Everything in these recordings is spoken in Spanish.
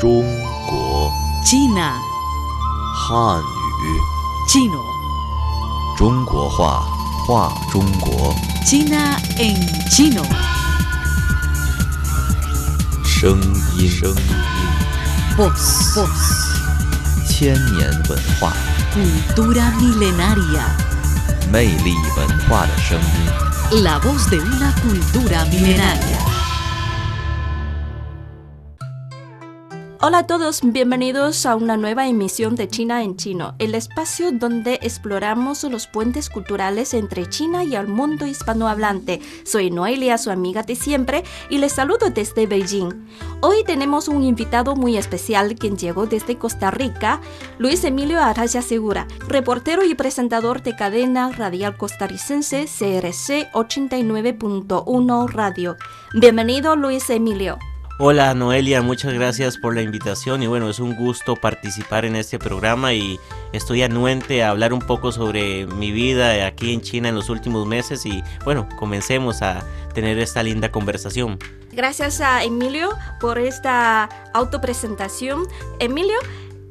中国 China, 汉语 chino, 中国话话中国 China en chino. 声音 Voz, 千年文化 cultura milenaria. 魅力文化的声音 La voz de una cultura milenaria. Hola a todos, bienvenidos a una nueva emisión de China en Chino, el espacio donde exploramos los puentes culturales entre China y el mundo hispanohablante. Soy Noelia, su amiga de siempre, y les saludo desde Beijing. Hoy tenemos un invitado muy especial quien llegó desde Costa Rica, Luis Emilio Araya Segura, reportero y presentador de cadena radial costarricense CRC 89.1 Radio. Bienvenido, Luis Emilio. Hola Noelia, muchas gracias por la invitación y bueno, es un gusto participar en este programa y estoy anuente a hablar un poco sobre mi vida aquí en China en los últimos meses y bueno, comencemos a tener esta linda conversación. Gracias a Emilio por esta autopresentación. Emilio,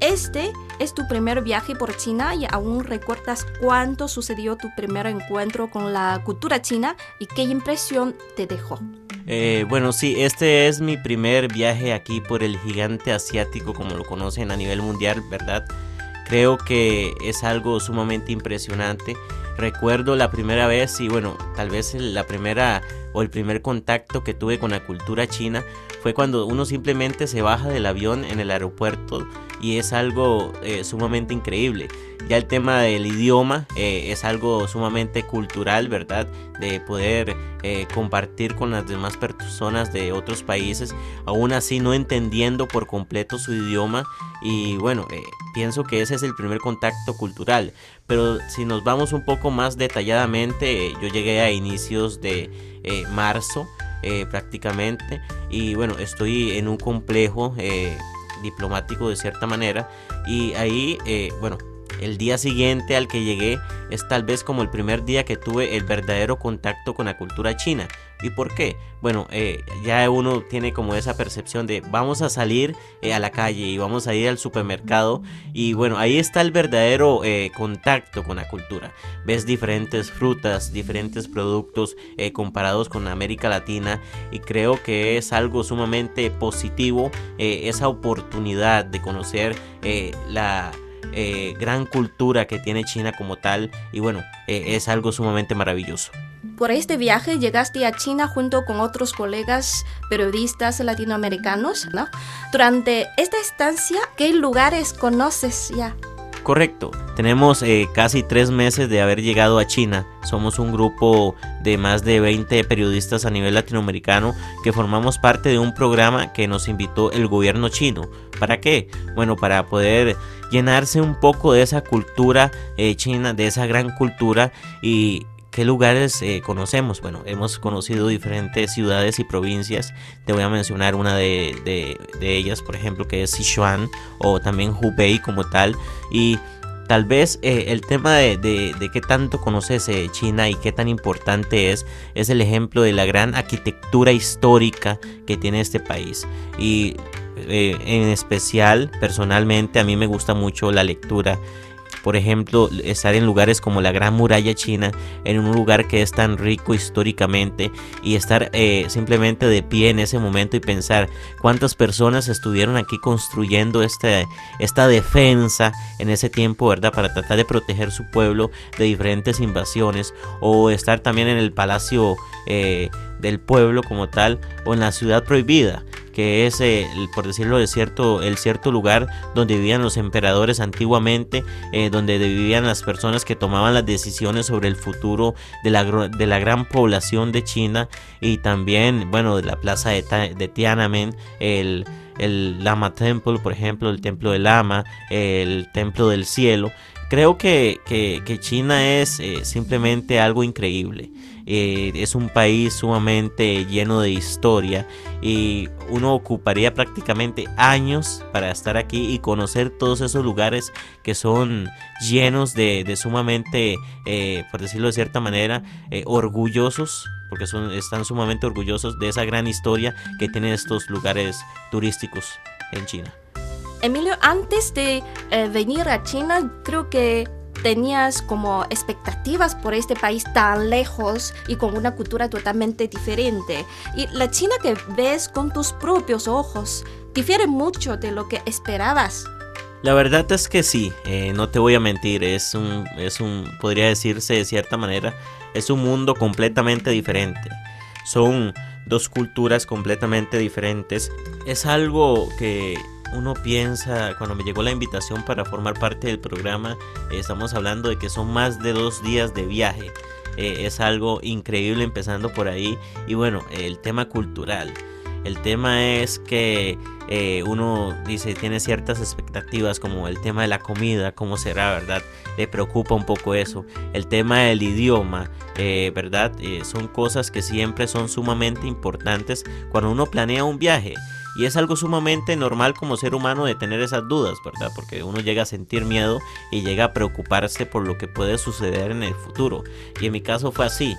este es tu primer viaje por China y aún recuerdas cuánto sucedió tu primer encuentro con la cultura china y qué impresión te dejó. Bueno, sí, este es mi primer viaje aquí por el gigante asiático, como lo conocen a nivel mundial, ¿verdad? Creo que es algo sumamente impresionante. Recuerdo la primera vez y bueno, tal vez la primera o el primer contacto que tuve con la cultura china fue cuando uno simplemente se baja del avión en el aeropuerto y es algo sumamente increíble. Ya el tema del idioma es algo sumamente cultural, ¿verdad? De poder compartir con las demás personas de otros países, aún así no entendiendo por completo su idioma. Y bueno, pienso que ese es el primer contacto cultural. Pero si nos vamos un poco más detalladamente, yo llegué a inicios de marzo prácticamente. Y bueno, estoy en un complejo diplomático de cierta manera. Y ahí, bueno, el día siguiente al que llegué es tal vez como el primer día que tuve el verdadero contacto con la cultura china. ¿Y por qué? Bueno, ya uno tiene como esa percepción de vamos a salir a la calle y vamos a ir al supermercado y bueno, ahí está el verdadero contacto con la cultura. Ves diferentes frutas, diferentes productos comparados con América Latina y creo que es algo sumamente positivo esa oportunidad de conocer la gran cultura que tiene China como tal y bueno, es algo sumamente maravilloso. Por este viaje llegaste a China junto con otros colegas periodistas latinoamericanos, ¿no? Durante esta estancia, ¿qué lugares conoces ya? Correcto, tenemos casi 3 meses de haber llegado a China. Somos un grupo de más de 20 periodistas a nivel latinoamericano que formamos parte de un programa que nos invitó el gobierno chino. ¿Para qué? Bueno, para poder llenarse un poco de esa cultura china, de esa gran cultura. Y ¿qué lugares conocemos? Bueno, hemos conocido diferentes ciudades y provincias. Te voy a mencionar una de ellas, por ejemplo, que es Sichuan o también Hubei como tal. Y tal vez el tema de qué tanto conoces China y qué tan importante es el ejemplo de la gran arquitectura histórica que tiene este país. Y en especial, personalmente, a mí me gusta mucho la lectura. Por ejemplo, estar en lugares como la Gran Muralla China, en un lugar que es tan rico históricamente y estar simplemente de pie en ese momento y pensar cuántas personas estuvieron aquí construyendo esta defensa en ese tiempo, ¿verdad? Para tratar de proteger su pueblo de diferentes invasiones o estar también en el Palacio del Pueblo como tal o en la Ciudad Prohibida, que es, por decirlo el cierto lugar donde vivían los emperadores antiguamente, donde vivían las personas que tomaban las decisiones sobre el futuro de la gran población de China y también, bueno, de la plaza de Tiananmen, el Lama Temple, por ejemplo, el Templo del Lama, el Templo del Cielo. Creo que China es simplemente algo increíble. Es un país sumamente lleno de historia y uno ocuparía prácticamente años para estar aquí y conocer todos esos lugares que son llenos de sumamente, por decirlo de cierta manera, orgullosos, porque están sumamente orgullosos de esa gran historia que tienen estos lugares turísticos. en China. Emilio, antes de venir a China, creo que tenías como expectativas por este país tan lejos y con una cultura totalmente diferente. Y la China que ves con tus propios ojos difiere mucho de lo que esperabas. La verdad es que sí, no te voy a mentir, podría decirse de cierta manera, es un mundo completamente diferente. Son dos culturas completamente diferentes. Es algo que uno piensa, cuando me llegó la invitación para formar parte del programa, estamos hablando de que son más de 2 días de viaje. Es algo increíble empezando por ahí. Y bueno, el tema cultural. El tema es que uno dice, tiene ciertas expectativas, como el tema de la comida, cómo será, ¿verdad? Le preocupa un poco eso. El tema del idioma, ¿verdad? Son cosas que siempre son sumamente importantes cuando uno planea un viaje. Y es algo sumamente normal como ser humano de tener esas dudas, ¿verdad? Porque uno llega a sentir miedo y llega a preocuparse por lo que puede suceder en el futuro. Y en mi caso fue así.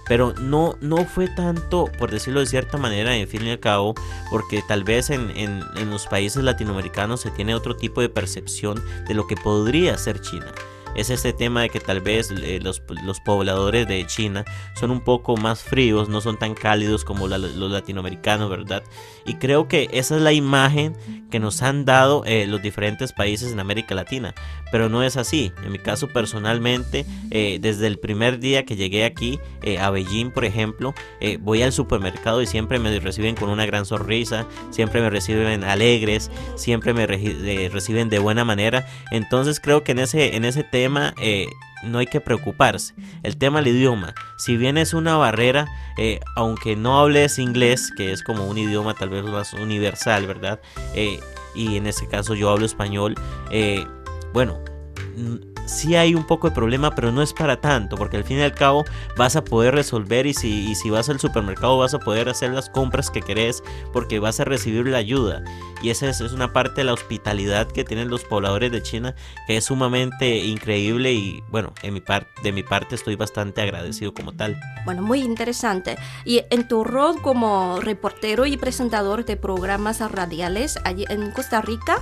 Pero no fue tanto, por decirlo de cierta manera, en fin y al cabo, porque tal vez en los países latinoamericanos se tiene otro tipo de percepción de lo que podría ser China. Es este tema de que tal vez los pobladores de China son un poco más fríos, no son tan cálidos como los latinoamericanos, ¿verdad? Y creo que esa es la imagen que nos han dado los diferentes países en América Latina, pero no es así. En mi caso personalmente, desde el primer día que llegué aquí a Beijing, por ejemplo, voy al supermercado y siempre me reciben con una gran sonrisa, siempre me reciben alegres, siempre me reciben de buena manera. Entonces creo que en ese tema no hay que preocuparse. El tema del idioma, si bien es una barrera, aunque no hables inglés, que es como un idioma tal vez más universal, ¿verdad? Y en este caso yo hablo español, bueno, sí hay un poco de problema, pero no es para tanto, porque al fin y al cabo vas a poder resolver, y si vas al supermercado vas a poder hacer las compras que querés, porque vas a recibir la ayuda. Y esa es una parte de la hospitalidad que tienen los pobladores de China, que es sumamente increíble. Y bueno, de mi parte estoy bastante agradecido como tal. Bueno, muy interesante. Y en tu rol como reportero y presentador de programas radiales allí en Costa Rica,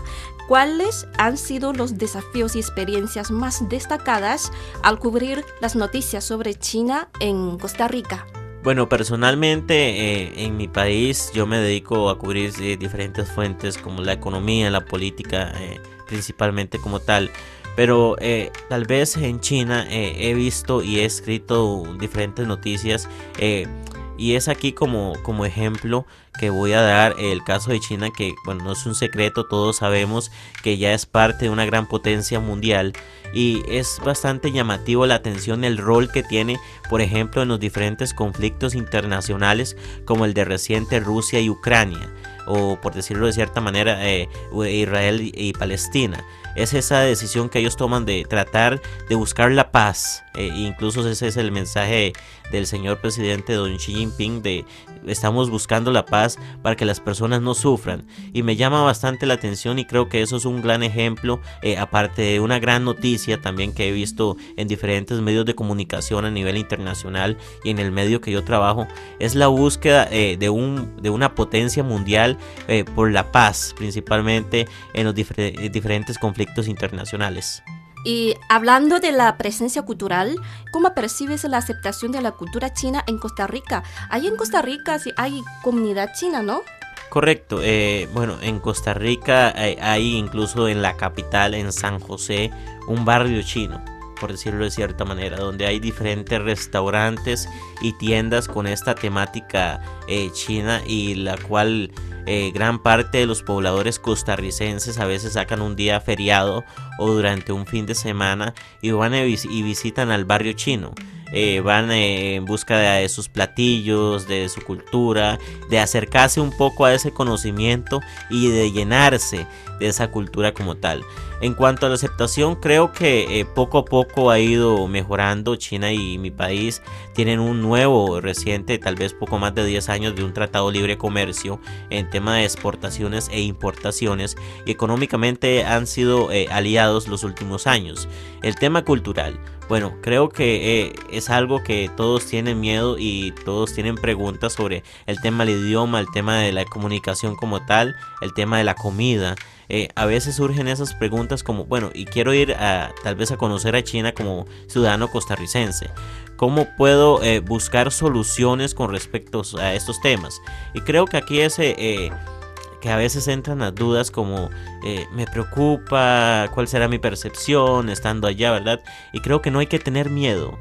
¿cuáles han sido los desafíos y experiencias más destacadas al cubrir las noticias sobre China en Costa Rica? Bueno, personalmente en mi país yo me dedico a cubrir diferentes fuentes como la economía, la política, principalmente como tal. Pero tal vez en China he visto y he escrito diferentes noticias, y es aquí como ejemplo que voy a dar el caso de China, que bueno, no es un secreto, todos sabemos que ya es parte de una gran potencia mundial, y es bastante llamativo la atención, el rol que tiene, por ejemplo, en los diferentes conflictos internacionales como el de reciente Rusia y Ucrania, o por decirlo de cierta manera Israel y Palestina. Es esa decisión que ellos toman de tratar de buscar la paz, incluso ese es el mensaje del señor presidente don Xi Jinping, de estamos buscando la paz para que las personas no sufran, y me llama bastante la atención, y creo que eso es un gran ejemplo, aparte de una gran noticia también que he visto en diferentes medios de comunicación a nivel internacional y en el medio que yo trabajo, es la búsqueda de una potencia mundial por la paz, principalmente en los diferentes conflictos internacionales. Y hablando de la presencia cultural, ¿cómo percibes la aceptación de la cultura china en Costa Rica? Ahí en Costa Rica sí hay comunidad china, ¿no? Correcto, bueno, en Costa Rica hay incluso en la capital, en San José, un barrio chino, por decirlo de cierta manera, donde hay diferentes restaurantes y tiendas con esta temática china, y la cual gran parte de los pobladores costarricenses a veces sacan un día feriado o durante un fin de semana y van y visitan al barrio chino. Van en busca de sus platillos, de su cultura, de acercarse un poco a ese conocimiento y de llenarse de esa cultura como tal. En cuanto a la aceptación, creo que poco a poco ha ido mejorando. China y mi país tienen un nuevo, reciente, tal vez poco más de 10 años de un tratado de libre comercio en tema de exportaciones e importaciones, y económicamente han sido aliados los últimos años. El tema cultural, Bueno, creo que es algo que todos tienen miedo y todos tienen preguntas sobre el tema del idioma, el tema de la comunicación como tal, el tema de la comida. A veces surgen esas preguntas como, bueno, y quiero ir tal vez a conocer a China como ciudadano costarricense. ¿Cómo puedo buscar soluciones con respecto a estos temas? Y creo que aquí que a veces entran las dudas como me preocupa cuál será mi percepción estando allá, ¿verdad? Y creo que no hay que tener miedo.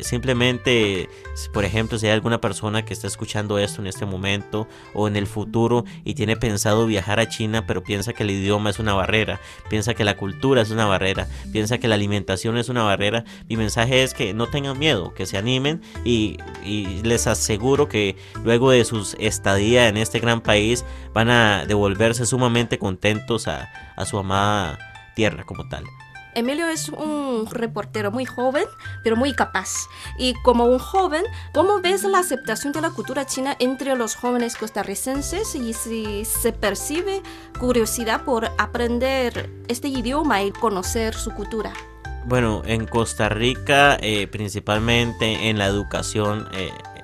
Simplemente, por ejemplo, si hay alguna persona que está escuchando esto en este momento o en el futuro y tiene pensado viajar a China, pero piensa que el idioma es una barrera, piensa que la cultura es una barrera, piensa que la alimentación es una barrera, mi mensaje es que no tengan miedo, que se animen y les aseguro que luego de su estadía en este gran país van a devolverse sumamente contentos a su amada tierra como tal. Emilio es un reportero muy joven, pero muy capaz. Y como un joven, ¿cómo ves la aceptación de la cultura china entre los jóvenes costarricenses? Y si se percibe curiosidad por aprender este idioma y conocer su cultura. Bueno, en Costa Rica, principalmente en la educación,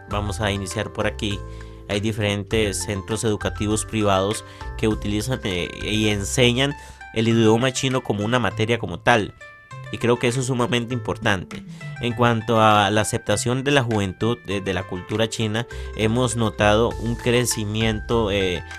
vamos a iniciar por aquí. Hay diferentes centros educativos privados que utilizan y enseñan el idioma chino como una materia como tal, y creo que eso es sumamente importante. En cuanto a la aceptación de la juventud de la cultura china, hemos notado un crecimiento,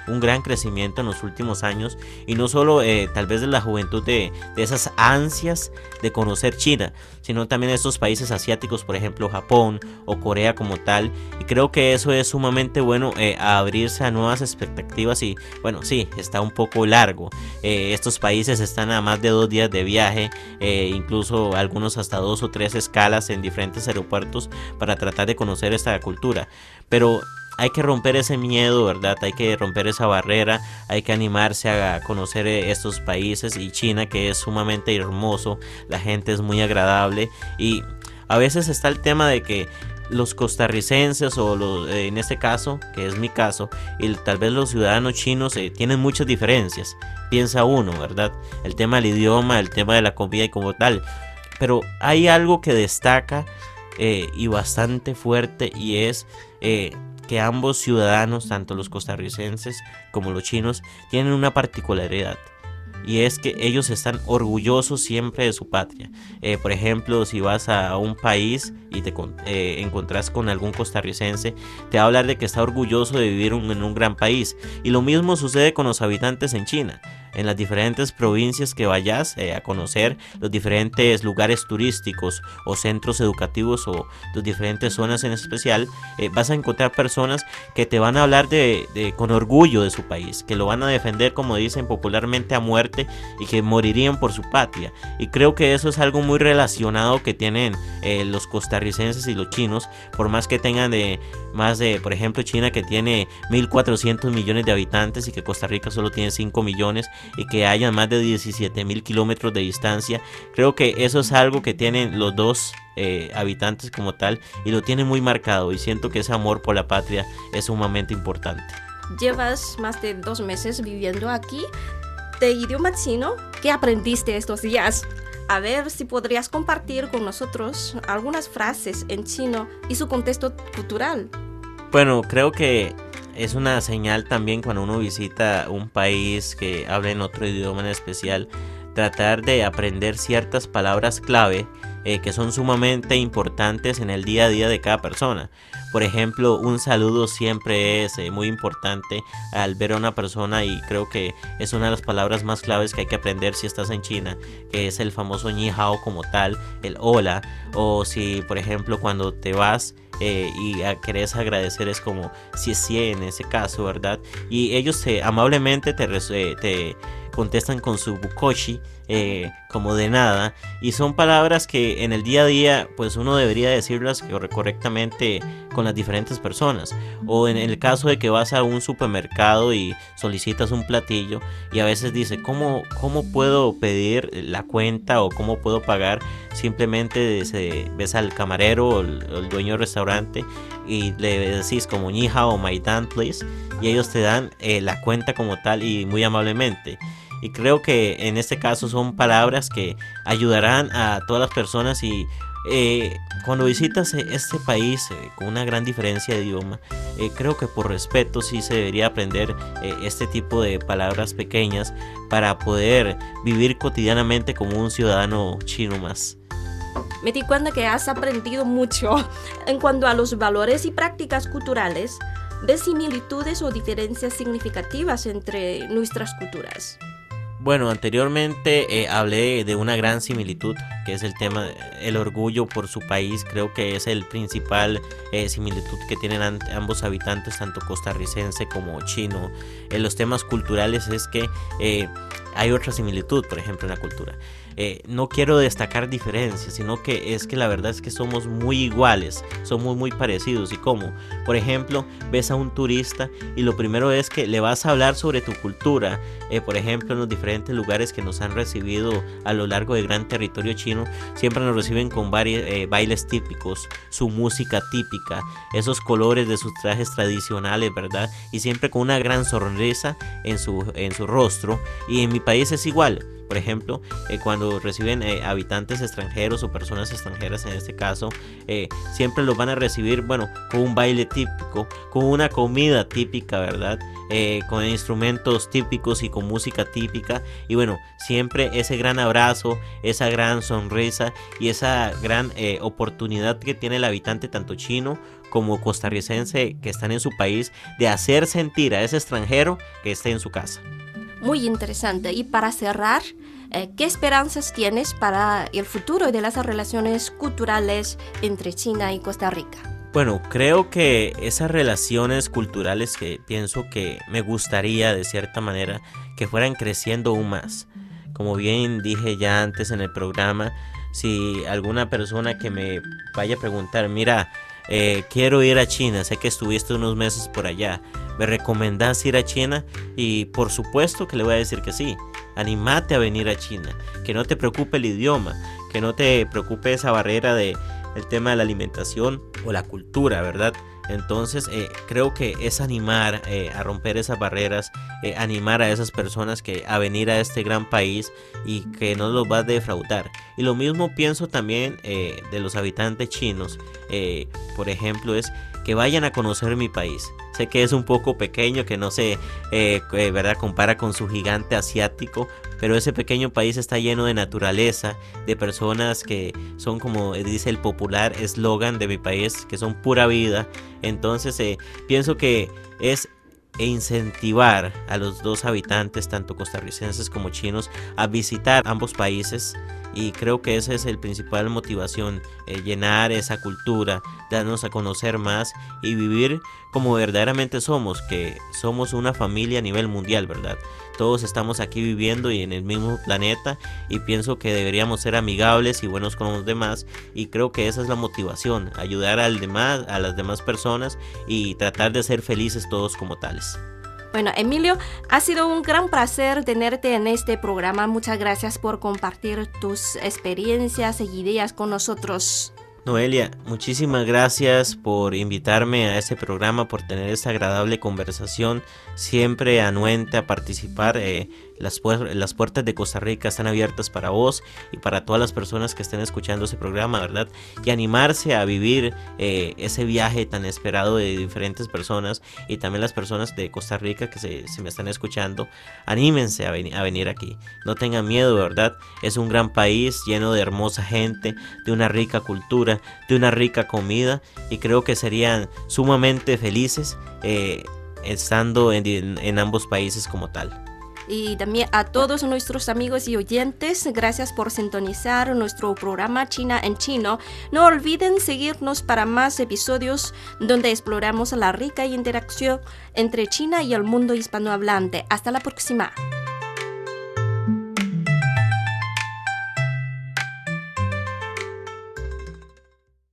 un gran crecimiento en los últimos años, y no solo tal vez de la juventud de esas ansias de conocer China, sino también de estos países asiáticos, por ejemplo Japón o Corea como tal, y creo que eso es sumamente bueno, a abrirse a nuevas expectativas. Y bueno, sí, está un poco largo, estos países están a más de 2 días de viaje, incluso algunos hasta 2 o 3 escalas en diferentes aeropuertos para tratar de conocer esta cultura, pero hay que romper ese miedo, ¿verdad? Hay que romper esa barrera, hay que animarse a conocer estos países, y China, que es sumamente hermoso, la gente es muy agradable, y a veces está el tema de que los costarricenses o en este caso, que es mi caso, y tal vez los ciudadanos chinos tienen muchas diferencias, piensa uno, ¿verdad? El tema del idioma, el tema de la comida y como tal, pero hay algo que destaca y bastante fuerte, y es que ambos ciudadanos, tanto los costarricenses como los chinos, tienen una particularidad, y es que ellos están orgullosos siempre de su patria. Por ejemplo, si vas a un país y te encontrás con algún costarricense, te va a hablar de que está orgulloso de vivir en un gran país, y lo mismo sucede con los habitantes en China. En las diferentes provincias que vayas a conocer, los diferentes lugares turísticos o centros educativos o las diferentes zonas en especial, vas a encontrar personas que te van a hablar con orgullo de su país, que lo van a defender, como dicen popularmente, a muerte, y que morirían por su patria. Y creo que eso es algo muy relacionado que tienen los costarricenses y los chinos, por más que tengan más de, por ejemplo, China, que tiene 1.400 millones de habitantes y que Costa Rica solo tiene 5 millones, y que hayan más de 17.000 kilómetros de distancia. Creo que eso es algo que tienen los dos habitantes como tal, y lo tienen muy marcado, y siento que ese amor por la patria es sumamente importante. Llevas más de 2 meses viviendo aquí. De idioma chino, ¿qué aprendiste estos días? A ver si podrías compartir con nosotros algunas frases en chino y su contexto cultural. Bueno, creo que es una señal también cuando uno visita un país que habla en otro idioma en especial, tratar de aprender ciertas palabras clave que son sumamente importantes en el día a día de cada persona. Por ejemplo, un saludo siempre es muy importante al ver a una persona, y creo que es una de las palabras más claves que hay que aprender si estás en China, que es el famoso ni hao como tal, el hola. O si, por ejemplo, cuando te vas y querés agradecer, es como si en ese caso, ¿verdad? Y ellos amablemente te contestan con su bukoshi, como de nada, y son palabras que en el día a día pues uno debería decirlas correctamente con las diferentes personas. O en el caso de que vas a un supermercado y solicitas un platillo, y a veces dice ¿cómo puedo pedir la cuenta o cómo puedo pagar? Simplemente ves al camarero o el dueño del restaurante y le decís como ni hao maidan please, y ellos te dan la cuenta como tal, y muy amablemente. Y creo que en este caso son palabras que ayudarán a todas las personas, y Cuando visitas este país con una gran diferencia de idioma, creo que por respeto sí se debería aprender este tipo de palabras pequeñas para poder vivir cotidianamente como un ciudadano chino más. Me di cuenta que has aprendido mucho. En cuanto a los valores y prácticas culturales, ¿ves similitudes o diferencias significativas entre nuestras culturas? Bueno, anteriormente hablé de una gran similitud, que es el tema, el orgullo por su país. Creo que es el principal similitud que tienen ambos habitantes, tanto costarricense como chino. En los temas culturales es que hay otra similitud, por ejemplo, en la cultura. No quiero destacar diferencias, sino que es que la verdad es que somos muy iguales, somos muy parecidos. ¿Y cómo? Por ejemplo, ves a un turista y lo primero es que le vas a hablar sobre tu cultura. Por ejemplo, en los diferentes lugares que nos han recibido a lo largo del gran territorio chino, siempre nos reciben con bailes típicos, su música típica, esos colores de sus trajes tradicionales, ¿verdad? Y siempre con una gran sonrisa en su rostro. Y en mi país es igual. Por ejemplo, cuando reciben habitantes extranjeros o personas extranjeras en este caso, siempre los van a recibir, bueno, con un baile típico, con una comida típica, ¿verdad? Con instrumentos típicos y con música típica. Y bueno, siempre ese gran abrazo, esa gran sonrisa y esa gran oportunidad que tiene el habitante tanto chino como costarricense que están en su país de hacer sentir a ese extranjero que esté en su casa. Muy interesante. Y para cerrar, ¿qué esperanzas tienes para el futuro de las relaciones culturales entre China y Costa Rica? Bueno, creo que esas relaciones culturales que pienso que me gustaría de cierta manera que fueran creciendo aún más. Como bien dije ya antes en el programa, si alguna persona que me vaya a preguntar, mira, quiero ir a China, sé que estuviste unos meses por allá, ¿me recomendás ir a China? Y por supuesto que le voy a decir que sí. Anímate a venir a China, que no te preocupe el idioma, que no te preocupe esa barrera del tema de la alimentación o la cultura, ¿verdad? Entonces creo que es animar a romper esas barreras, animar a esas personas a venir a este gran país y que no los va a defraudar. Y lo mismo pienso también de los habitantes chinos, por ejemplo, es que vayan a conocer mi país. Sé que es un poco pequeño, que no se ¿verdad? Compara con su gigante asiático, pero ese pequeño país está lleno de naturaleza, de personas que son, como dice el popular eslogan de mi país, que son pura vida. Entonces pienso que es incentivar a los dos habitantes, tanto costarricenses como chinos, a visitar ambos países. Y creo que esa es la principal motivación, llenar esa cultura, darnos a conocer más y vivir como verdaderamente somos, que somos una familia a nivel mundial, ¿verdad? Todos estamos aquí viviendo y en el mismo planeta, y pienso que deberíamos ser amigables y buenos con los demás, y creo que esa es la motivación, ayudar a las demás personas y tratar de ser felices todos como tales. Bueno, Emilio, ha sido un gran placer tenerte en este programa. Muchas gracias por compartir tus experiencias e ideas con nosotros. Noelia, muchísimas gracias por invitarme a este programa, por tener esta agradable conversación, siempre anuente a participar. Las puertas de Costa Rica están abiertas para vos y para todas las personas que estén escuchando ese programa, ¿verdad? Y animarse a vivir ese viaje tan esperado de diferentes personas, y también las personas de Costa Rica que se me están escuchando, anímense a venir aquí. No tengan miedo, ¿verdad? Es un gran país lleno de hermosa gente, de una rica cultura, de una rica comida, y creo que serían sumamente felices estando en ambos países como tal. Y también a todos nuestros amigos y oyentes, gracias por sintonizar nuestro programa China en Chino. No olviden seguirnos para más episodios donde exploramos la rica interacción entre China y el mundo hispanohablante. Hasta la próxima.